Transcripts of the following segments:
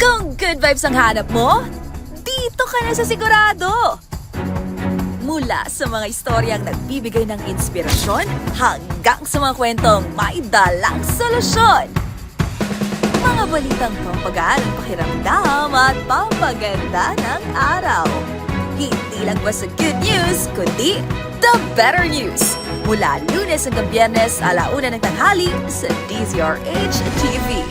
Kung good vibes ang hanap mo, dito ka na sa sigurado! Mula sa mga istoryang nagbibigay ng inspirasyon hanggang sa mga kwentong may dalang solusyon. Mga balitang pampagaan ang pakiramdam at pampaganda ng araw. Hindi lang basta good news, kundi the better news. Mula Lunes hanggang Biyernes, 1:00 ng tanghali sa DZRH TV.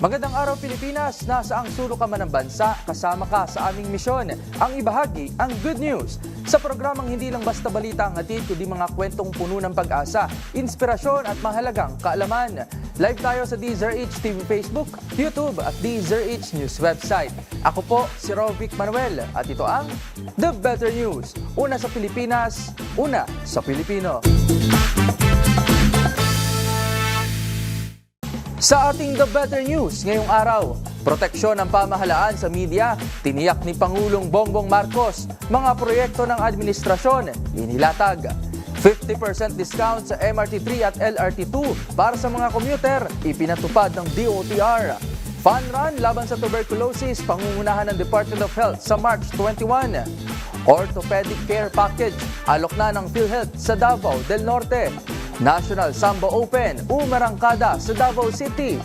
Magandang araw Pilipinas! Nasaang sulok ka man ng bansa, kasama ka sa aming misyon. Ang ibahagi ang good news. Sa programang hindi lang basta balita ang hatid, kundi mga kwentong puno ng pag-asa, inspirasyon at mahalagang kaalaman. Live tayo sa DZRH TV Facebook, YouTube at DZRH News website. Ako po si Rovic Manuel at ito ang The Better News. Una sa Pilipinas, una sa Pilipino. Sa ating The Better News ngayong araw, proteksyon ng pamahalaan sa media, tiniyak ni Pangulong Bongbong Marcos, mga proyekto ng administrasyon, inilatag. 50% discount sa MRT3 at LRT2 para sa mga commuter, ipinatupad ng DOTR. Fun run laban sa tuberculosis, pangungunahan ng Department of Health sa March 21. Orthopedic Care Package, alok na ng PhilHealth sa Davao del Norte. National Samba Open, umarangkada sa Davao City.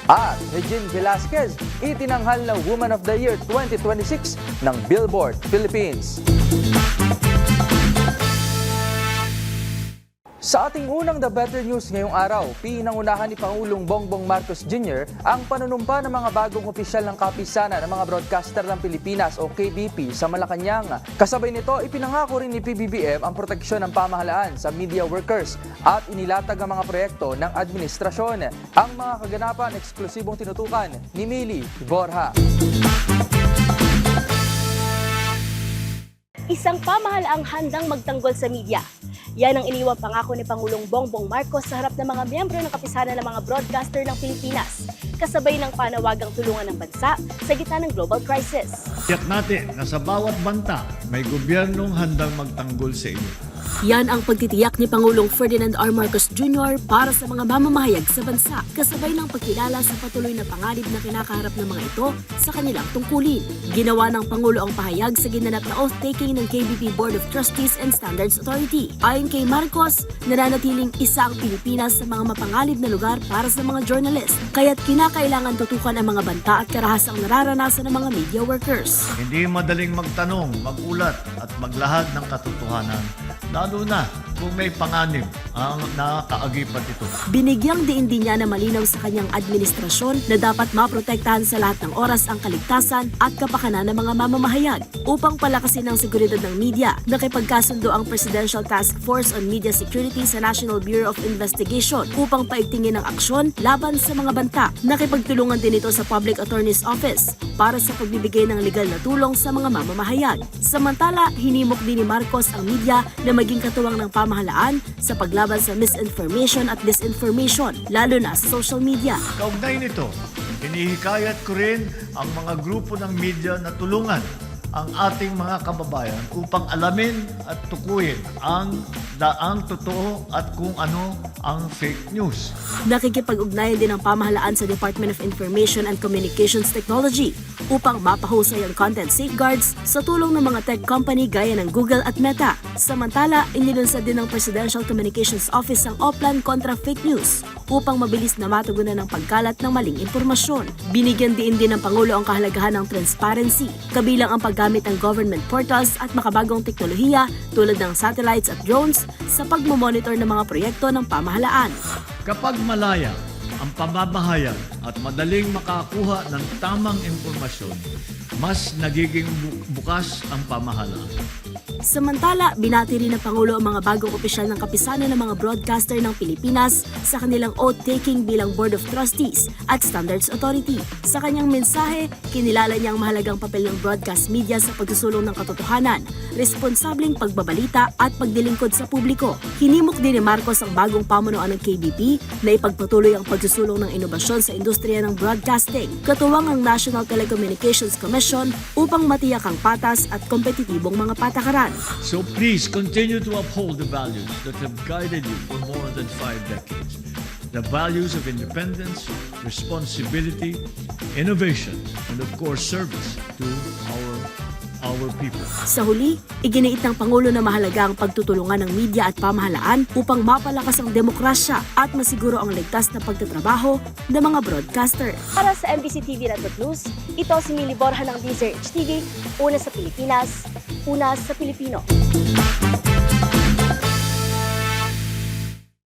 At Regine Velasquez, itinanghal na Woman of the Year 2026 ng Billboard Philippines. Sa ating unang The Better News ngayong araw, pinangunahan ni Pangulong Bongbong Marcos Jr. ang panunumpa ng mga bagong opisyal ng kapisanan ng mga broadcaster ng Pilipinas o KBP sa Malacanang. Kasabay nito, ipinangako rin ni PBBM ang proteksyon ng pamahalaan sa media workers at inilatag ang mga proyekto ng administrasyon. Ang mga kaganapan eksklusibong tinutukan ni Mili Borja. Isang pamahalaang handang magtanggol sa media. Yan ang iniwang pangako ni Pangulong Bongbong Marcos sa harap ng mga miyembro ng kapisanan ng mga broadcaster ng Pilipinas, kasabay ng panawagang tulungan ng bansa sa gitna ng global crisis. Tiyak natin na sa bawat banta may gobyernong handang magtanggol sa inyo. Yan ang pagtitiyak ni Pangulong Ferdinand R. Marcos Jr. para sa mga mamamahayag sa bansa, kasabay ng pagkilala sa patuloy na panganib na kinakaharap ng mga ito sa kanilang tungkulin. Ginawa ng Pangulo ang pahayag sa ginanap na oath-taking ng KBP Board of Trustees and Standards Authority. Ayon kay Marcos, nananatiling isa ang Pilipinas sa mga mapanganib na lugar para sa mga journalist, kaya't kinakailangan tutukan ang mga banta at karahasang nararanasan ng mga media workers. Hindi madaling magtanong, magulat at maglahad ng katotohanan, lalo na kung may panganib ang nakaagipat ito. Binigyang diin din niya na malinaw sa kanyang administrasyon na dapat maprotektahan sa lahat ng oras ang kaligtasan at kapakanan ng mga mamamahayag. Upang palakasin ang seguridad ng media, nakipagkasundo ang Presidential Task Force on Media Security sa National Bureau of Investigation upang paigtingin ang aksyon laban sa mga banta. Nakipagtulungan din ito sa Public Attorney's Office para sa pagbibigay ng legal na tulong sa mga mamamahayag. Samantala, hinimok din ni Marcos ang media na maging katuwang ng pamahalaan sa paglaban sa misinformation at disinformation, lalo na sa social media. Kaugnay nito, hinihikayat ko rin ang mga grupo ng media na tulungan ang ating mga kababayan upang alamin at tukuyin ang totoo at kung ano ang fake news. Nakikipag-ugnayan din ang pamahalaan sa Department of Information and Communications Technology upang mapahusay ang content safeguards sa tulong ng mga tech company gaya ng Google at Meta. Samantala, inilunsad din ng Presidential Communications Office ang Oplan kontra fake news upang mabilis na matugunan ang pagkalat ng maling impormasyon. Binigyan din ng Pangulo ang kahalagahan ng transparency, kabilang ang paggamit ng government portals at makabagong teknolohiya tulad ng satellites at drones sa pagmomonitor ng mga proyekto ng pamahalaan. Kapag malaya ang pamamahayag at madaling makakuha ng tamang impormasyon, mas nagiging bukas ang pamahalaan. Samantala, binati rin ng Pangulo ang mga bagong opisyal ng kapisanan ng mga broadcaster ng Pilipinas sa kanilang oath-taking bilang Board of Trustees at Standards Authority. Sa kanyang mensahe, kinilala niya ang mahalagang papel ng broadcast media sa pagsusulong ng katotohanan, responsableng pagbabalita at pagdilingkod sa publiko. Hinimok din ni Marcos ang bagong pamunuan ng KBP na ipagpatuloy ang pagsusulong ng inobasyon sa industriya ng broadcasting, katuwang ang National Telecommunications Commission upang matiyak ang patas at kompetitibong mga patakaran. So please continue to uphold the values that have guided you for more than 5 decades. The values of independence, responsibility, innovation, and of course service to our people. Sa huli, iginiit ng Pangulo na mahalaga ang pagtutulungan ng media at pamahalaan upang mapalakas ang demokrasya at masiguro ang ligtas na pagtatrabaho ng mga broadcaster. Para sa MBC TV Network News, ito si Mili Borja ng DZRH TV, una sa Pilipinas, una sa Pilipino.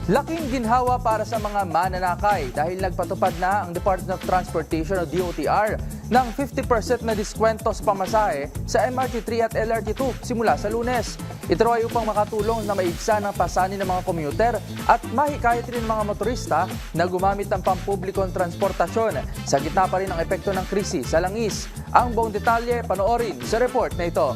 Laking ginhawa para sa mga mananakay dahil nagpatupad na ang Department of Transportation o DOTR ng 50% na diskwento sa pamasahe sa MRT3 at LRT2 simula sa Lunes. Ito ay upang makatulong na maibsan ang pasanin ng mga commuter at mahikayat rin ng mga motorista na gumamit ng pampublikong transportasyon sa gitna pa rin ng epekto ng krisis sa langis. Ang buong detalye panoorin sa report na ito.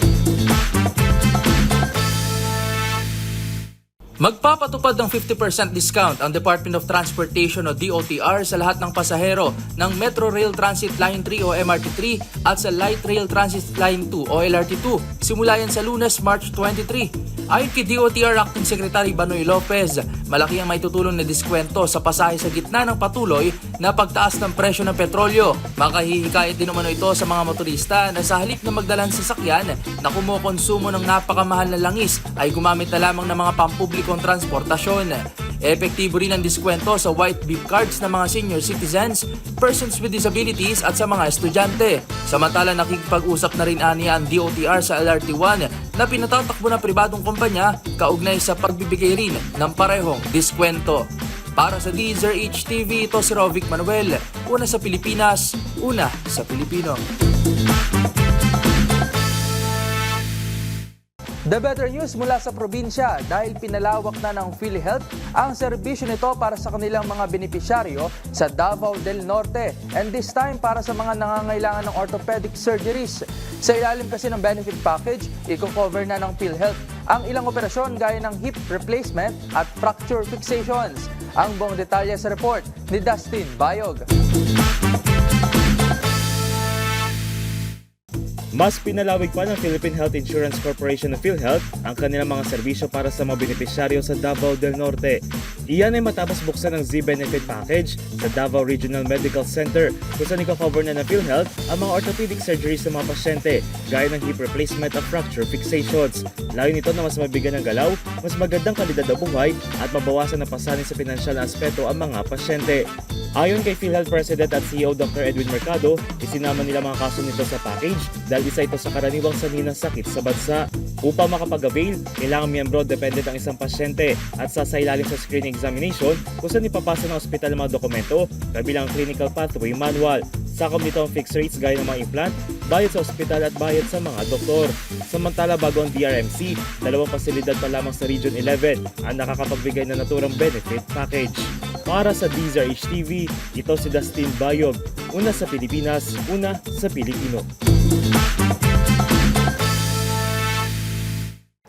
Magpapatupad ng 50% discount ang Department of Transportation o DOTR sa lahat ng pasahero ng Metro Rail Transit Line 3 o MRT3 at sa Light Rail Transit Line 2 o LRT2 simula yan sa Lunes, March 23. Ayon kay DOTR Acting Secretary Banoy Lopez, malaki ang maitutulong na diskwento sa pasahe sa gitna ng patuloy na pagtaas ng presyo ng petrolyo. Makahihikayat din naman ito sa mga motorista na sa halip na magdalang sasakyan na kumukonsumo ng napakamahal na langis ay gumamit na lamang ng mga pampublikong transportasyon. Epektibo rin ang diskwento sa white beep cards ng mga senior citizens, persons with disabilities at sa mga estudyante. Samantala nakikipag-usap na rin aniya ang DOTR sa LRT1 na pinatatakbo ng pribadong kumpanya kaugnay sa pagbibigay rin ng parehong diskwento. Para sa DZRH TV, ito si Rovic Manuel, una sa Pilipinas, una sa Pilipino. The better news mula sa probinsya dahil pinalawak na ng PhilHealth ang serbisyo nito para sa kanilang mga benepisyaryo sa Davao del Norte and this time para sa mga nangangailangan ng orthopedic surgeries. Sa ilalim kasi ng benefit package, i-cover na ng PhilHealth ang ilang operasyon gaya ng hip replacement at fracture fixations. Ang buong detalye sa report ni Dustin Bayog. Mas pinalawig pa ng Philippine Health Insurance Corporation ng PhilHealth ang kanilang mga serbisyo para sa mga benepisyaryo sa Davao del Norte. Iyan ay matapos buksan ng Z-Benefit Package sa Davao Regional Medical Center kung saan iko-cover na ng PhilHealth ang mga orthopedic surgeries ng mga pasyente gaya ng hip replacement at fracture fixations. Layo nito na mas mabigyan ng galaw, mas magandang kalidad ng buhay at mabawasan ng pasanin sa pinansyal na aspeto ang mga pasyente. Ayon kay PhilHealth President at CEO Dr. Edwin Mercado, isinama nila mga kaso nito sa package dahil isa ito sa karaniwang sanhi ng sakit sa bansa. Upang makapag-avail, kailangan miyembro dependent ang isang pasyente at sasailalim sa screening examination kung saan ipapasa ng ospital ang mga dokumento kabilang clinical pathway manual. Sakop nito ang fixed rates gaya ng mga implant, bayad sa ospital at bayad sa mga doktor. Samantala bago ang DRMC, 2 pasilidad pa lamang sa Region 11 ang nakakapagbigay ng naturang benefit package. Para sa DZRH TV, ito si Dustin Bayog, una sa Pilipinas, una sa Pilipino.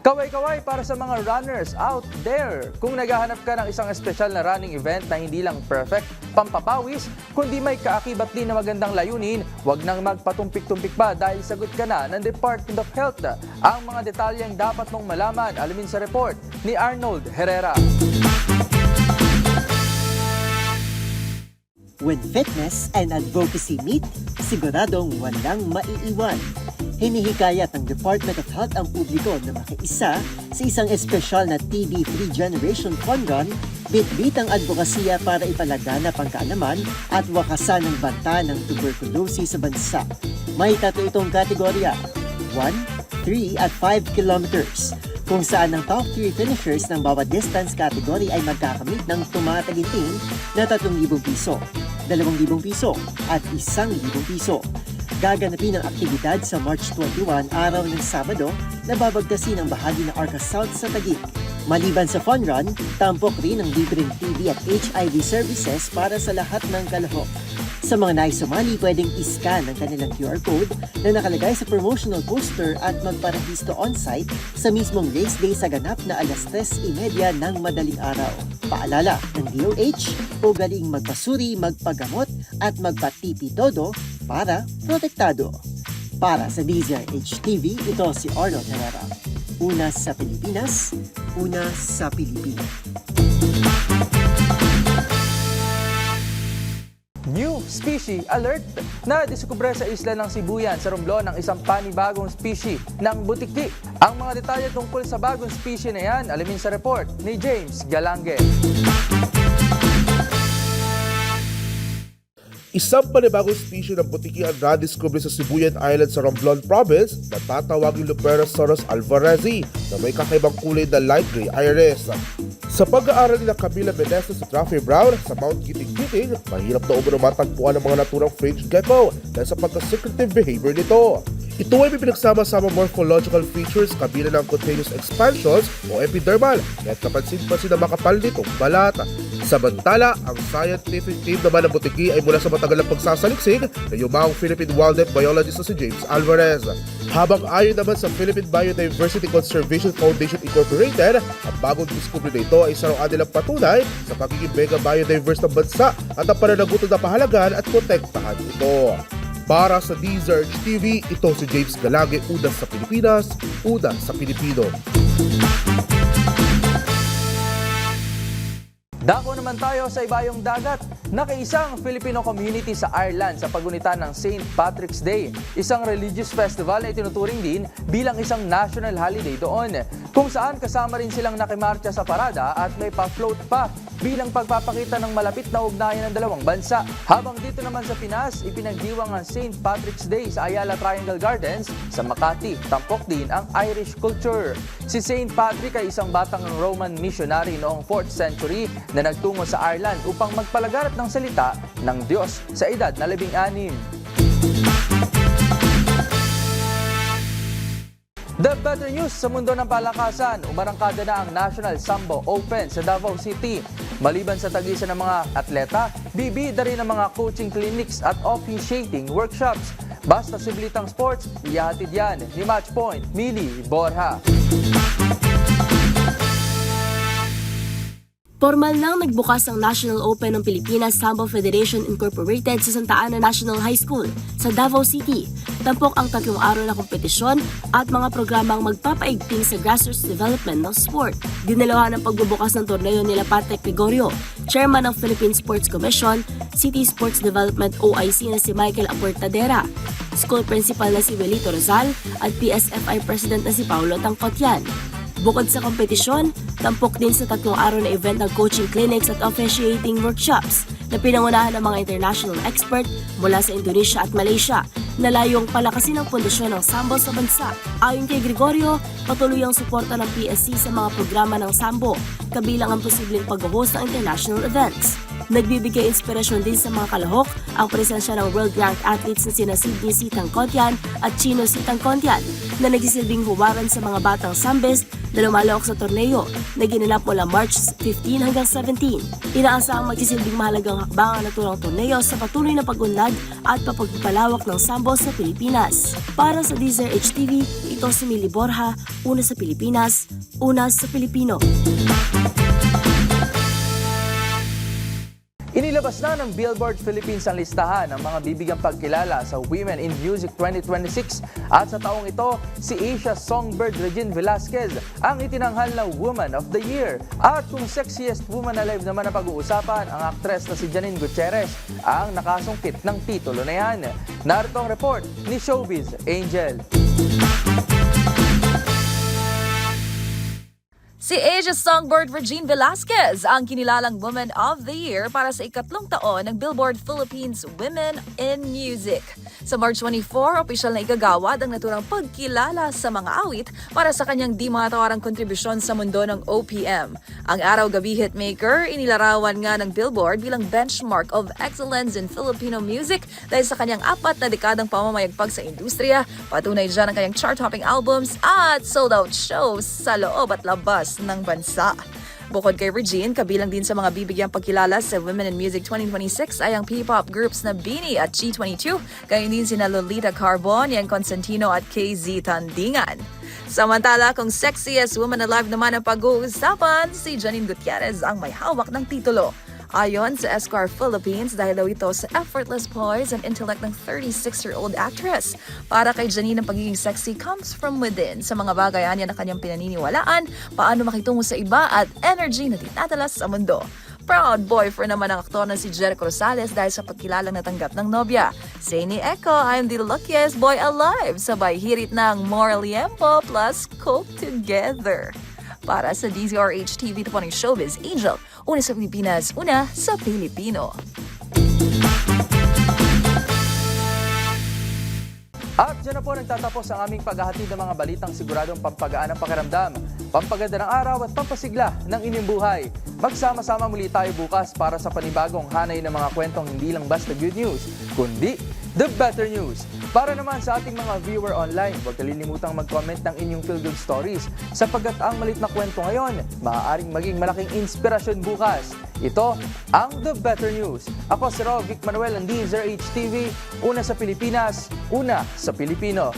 Kaway-kaway para sa mga runners out there. Kung naghahanap ka ng isang espesyal na running event na hindi lang perfect pampapawis, kundi may kaakibat din na magandang layunin, huwag nang magpatumpik-tumpik pa dahil sagot ka na ng Department of Health. Ang mga detalyeng dapat mong malaman, alamin sa report ni Arnold Herrera. When fitness and advocacy meet, siguradong walang maiiwan. Hinihikayat ng Department of Health ang publiko na makiisa sa isang espesyal na TB3 Generation Fun Run, bitbit ang advokasya para ipalaganap ang kaalaman at wakasan ang banta ng tuberculosis sa bansa. May 3 itong kategorya, 1, 3 at 5 kilometers, kung saan ang top 3 finishers ng bawat distance category ay magkakamit ng tumataginting na 3,000 piso, 2,000 piso at 1,000 piso. Gaganapin ang aktibidad sa March 21, araw ng Sabado, na babagtasin ang bahagi ng Arca South sa Taguig. Maliban sa fun run, tampok rin ang libreng TB at HIV services para sa lahat ng kalahok. Sa mga nais sumali, pwedeng iscan ang kanilang QR code na nakalagay sa promotional poster at magparehisto on-site sa mismong race day sa ganap na alas 3:30 ng madaling araw. Paalala ng DOH, ugaling magpasuri, magpagamot at magpatipi-todo para protektado. Para sa DZRH TV, ito si Arnold Herrera. Una sa Pilipinas, una sa Pilipino. New Species Alert! Nadiskubre sa isla ng Sibuyan sa Romblon ang isang panibagong species ng butiki. Ang mga detalye tungkol sa bagong species na yan, alamin sa report ni James Galange. Isang panibagong species ng butiki ang nadiskubre sa Sibuyan Island sa Romblon Province na tatawaging Luperosaurus alvarezi na may kakaibang kulay na light gray iris. Sa pag-aaral nila Camila Meneses at Rafi Brown sa Mount Giting-Giting, mahirap na umano matagpuan ang mga naturang fringed gecko dahil sa pagka-secretive behavior nito. Ito ay may pinagsama-sama morphological features kabila ng cutaneous expansions o epidermal at kapansin-pansin na makapal nitong balat. Samantala, ang scientific team naman ng butiki ay mula sa matagal na pagsasaliksik na yumaong Philippine wildlife biologist na si James Alvarez. Habang ayon naman sa Philippine Biodiversity Conservation Foundation Incorporated, ang bagong discovery na ito ay isa raw nilang patunay sa pagiging mega biodiverse ng bansa at ang pananagutan na pahalagan at protektahan ito. Para sa DZRH TV, ito si James Galange, una sa Pilipinas, una sa Pilipino. Dako naman tayo sa ibayong dagat. Nakiisa ang Filipino community sa Ireland sa pagunita ng St. Patrick's Day, isang religious festival na itinuturing din bilang isang national holiday doon, kung saan kasama rin silang nakimarcha sa parada at may pa-float pa bilang pagpapakita ng malapit na ugnayan ng dalawang bansa. Habang dito naman sa Pinas, ipinagdiwang ang St. Patrick's Day sa Ayala Triangle Gardens sa Makati. Tampok din ang Irish culture. Si St. Patrick ay isang batang Roman missionary noong 4th century na nagtungo sa Ireland upang magpalaganap ng salita ng Diyos sa edad na 16. The better news sa mundo ng palakasan, umarangkada na ang National Sambo Open sa Davao City. Maliban sa tagisan ng mga atleta, bibida rin ang mga coaching clinics at officiating workshops. Basta siblitang sports, ihahatid yan ni Matchpoint, Mili Borja. Formal nang nagbukas ang National Open ng Pilipinas Sambo Federation Incorporated sa Santa Ana National High School sa Davao City. Tampok ang 3 araw na kompetisyon at mga programang magpapaigting sa grassroots development ng sport. Dinalawan ang pagbubukas ng torneo nila Patrick Gregorio, Chairman ng Philippine Sports Commission, City Sports Development OIC na si Michael Aportadera, School Principal na si Welito Rizal at PSFI President na si Paulo Tangkotyan. Bukod sa kompetisyon, tampok din sa 3 araw na event ng coaching clinics at officiating workshops na pinangunahan ng mga international expert mula sa Indonesia at Malaysia na layong palakasin ang pundasyon ng sambo sa bansa. Ayon kay Gregorio, patuloy ang suporta ng PSC sa mga programa ng sambo, kabilang ang posibleng pag-host ng international events. Nagbibigay inspirasyon din sa mga kalahok ang presensya ng world-ranked athletes na sina Sidney C. Tangkotyan at Chino C. Tangkotyan na nagsisilbing huwaran sa mga batang sambes na lumalawak sa torneo na ginanap mula March 15 hanggang 17. Inaasahang magsisilbing mahalagang hakbang ang naturang torneo sa patuloy na pag-unlad at papagpapalawak ng sambo sa Pilipinas. Para sa DZRH TV, ito si Mili Borja, una sa Pilipinas, una sa Pilipino. Inilabas na ng Billboard Philippines ang listahan ng mga bibigyang pagkilala sa Women in Music 2026 at sa taong ito, si Asia Songbird Regine Velasquez ang itinanghal na Woman of the Year. At kung sexiest woman alive naman ang pag-uusapan, ang aktres na si Janine Gutierrez ang nakasungkit ng titulo na yan. Narito ang report ni Showbiz Angel. Si Asia Songbird Regine Velasquez ang kinilalang Woman of the Year para sa ikatlong taon ng Billboard Philippines Women in Music. Sa March 24, opisyal na igagawad ang naturang pagkilala sa mga awit para sa kanyang di matawarang kontribusyon sa mundo ng OPM. Ang araw-gabi hitmaker, inilarawan nga ng Billboard bilang benchmark of excellence in Filipino music dahil sa kanyang 4 na dekadang pamamayagpag sa industriya, patunay dyan ang kanyang chart-topping albums at sold-out shows sa loob at labas ng bansa. Bukod kay Regine, kabilang din sa mga bibigyang pagkilala sa Women in Music 2026 ay ang P-pop groups na BINI at G22, gayon din sina Lolita Carbon, Yan Constantino at KZ Tandingan. Samantala, kung sexiest woman alive naman ang pag-uusapan, si Janine Gutierrez ang may hawak ng titulo. Ayon sa Esquire Philippines, dahil daw ito sa effortless poise and intellect ng 36-year-old actress. Para kay Janine, ang pagiging sexy comes from within. Sa mga bagay niya na kanyang pinaniniwalaan, paano makitungo sa iba at energy na dinadala sa mundo. Proud boyfriend naman ang aktor na si Jericho Rosales dahil sa pagkilalang natanggap ng nobya. Say ni Echo, I'm the luckiest boy alive. Sabay hirit ng More Liempo plus Coke Together. Para sa DZRH TV, ito po ng Showbiz Angel. Una sa Pilipinas, una sa Pilipino. At dyan na po nagtatapos ang aming paghahatid ng mga balitang siguradong pampagaan ng pakiramdam, pampaganda ng araw at pampasigla ng inyong buhay. Magsama-sama muli tayo bukas para sa panibagong hanay ng mga kwentong hindi lang basta good news, kundi the better news. Para naman sa ating mga viewer online, huwag kalilimutang mag-comment ng inyong feel-good stories sapagkat ang malit na kwento ngayon, maaaring maging malaking inspirasyon bukas. Ito ang The Better News. Ako si Vic Manuel ng DZRH TV, una sa Pilipinas, una sa Pilipino.